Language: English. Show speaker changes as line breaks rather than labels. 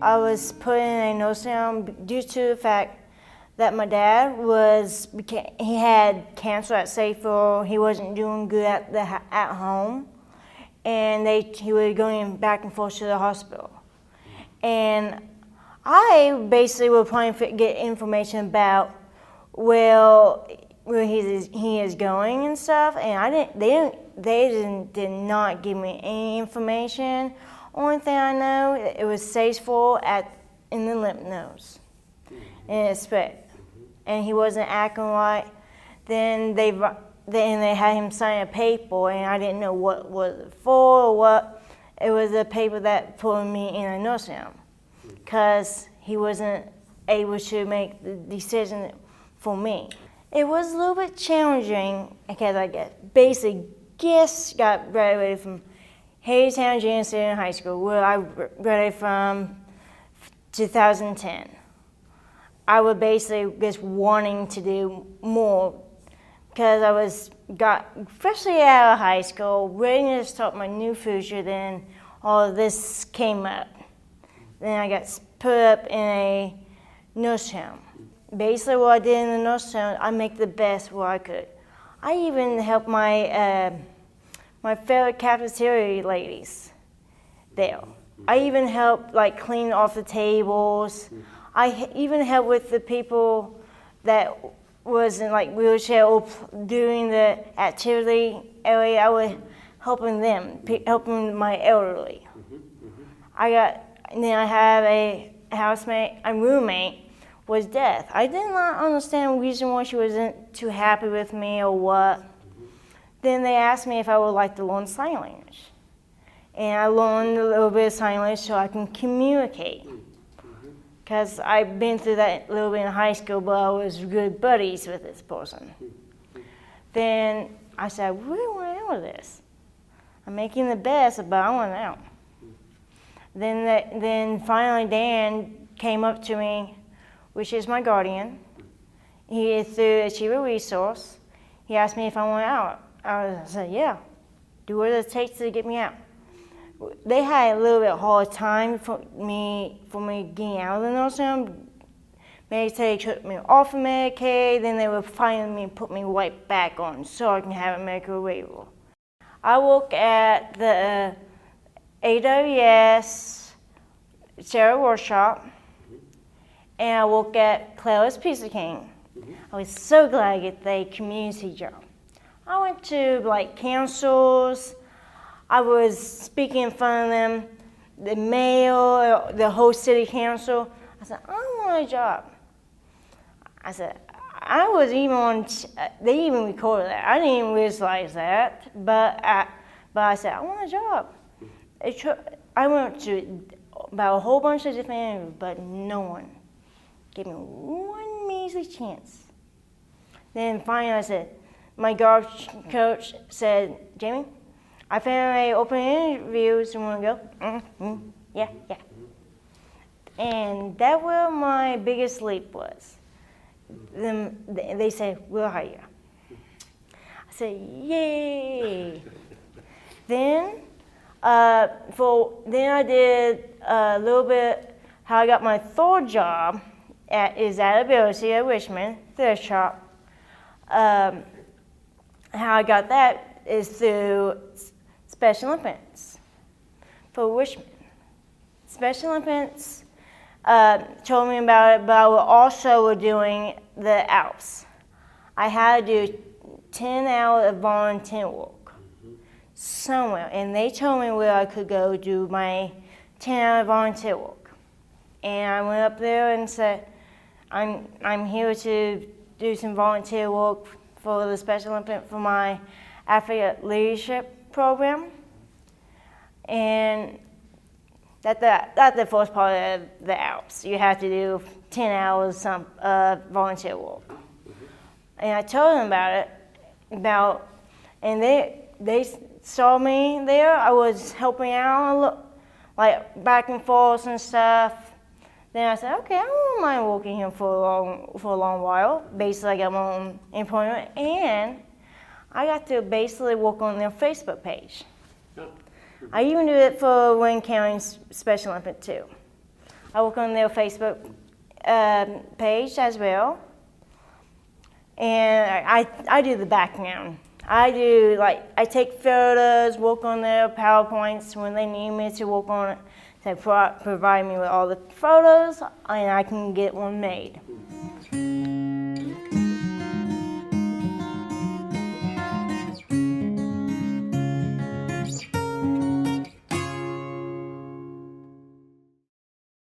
I was put in a nursing home due to the fact that my dad he had cancer at stage 4. He wasn't doing good at home, and he was going back and forth to the hospital. And I basically was trying to get information about where he is going and stuff, and they did not give me any information. Only thing I know, it was stage 4 in the lymph nodes, and it spread, and he wasn't acting right. Then they had him sign a paper, and I didn't know what was it for or what. It was a paper that put me in a nursing home because he wasn't able to make the decision for me. It was a little bit challenging because I got graduated from Hagerstown Junior Senior High School, where I graduated from 2010. I was basically just wanting to do more because freshly out of high school, ready to start my new future. Then all of this came up. Then I got put up in a nursing home. Basically, what I did in the nursing home, I make the best what I could. I even helped my fellow cafeteria ladies there. I even helped clean off the tables. I even helped with the people that was in wheelchair or doing the activity area. I was helping them, helping my elderly. Then I have a roommate was deaf. I did not understand the reason why she wasn't too happy with me or what. Then they asked me if I would like to learn sign language. And I learned a little bit of sign language so I can communicate. Because I've been through that a little bit in high school, but I was good buddies with this person. Then I said, I really want out of this. I'm making the best, but I want out. Then finally Dan came up to me, which is my guardian. He is through Achiever Resource. He asked me if I want out. I said, yeah, do what it takes to get me out. They had a little bit hard time for me getting out of the nursing home. They took me off of Medicaid, then they would find me and put me right back on so I can have a medical waiver. I work at the AWS Sarah Workshop, and I work at Clara's Pizza King. I was so glad to get the community job. I went to councils. I was speaking in front of them, the mayor, the whole city council. I said, I want a job. I said, I was even on, they even recorded that. I didn't even realize that, but I said, I want a job. I went to about a whole bunch of different interviews, but no one gave me one measly chance. Then finally I said, my golf coach said, Jamie, I found an open interview, so you want to go? Yeah. And that was my biggest leap was. Then they said, we'll hire you. I said, yay. Then I did a little bit how I got my third job at Ability at Richmond, thrift shop. How I got that is through Special Olympics for Richmond. Special Olympics told me about it, but I was also doing the Alps. I had to do 10 hours of volunteer work somewhere, and they told me where I could go do my 10-hour volunteer work. And I went up there and said, I'm here to do some volunteer work for the Special Olympics for my athletic leadership program. And that's the first part of the Alps. You have to do 10 hours of volunteer work. And I told them about it, and they saw me there. I was helping out, back and forth and stuff. Then I said, okay, I don't mind working here for a long while. Basically, I got my own employment, and I got to basically work on their Facebook page. I even did it for Wayne County Special Olympics too. I work on their Facebook page as well. And I do the background. I take photos, work on their PowerPoints when they need me to work on it. They provide me with all the photos, and I can get one made.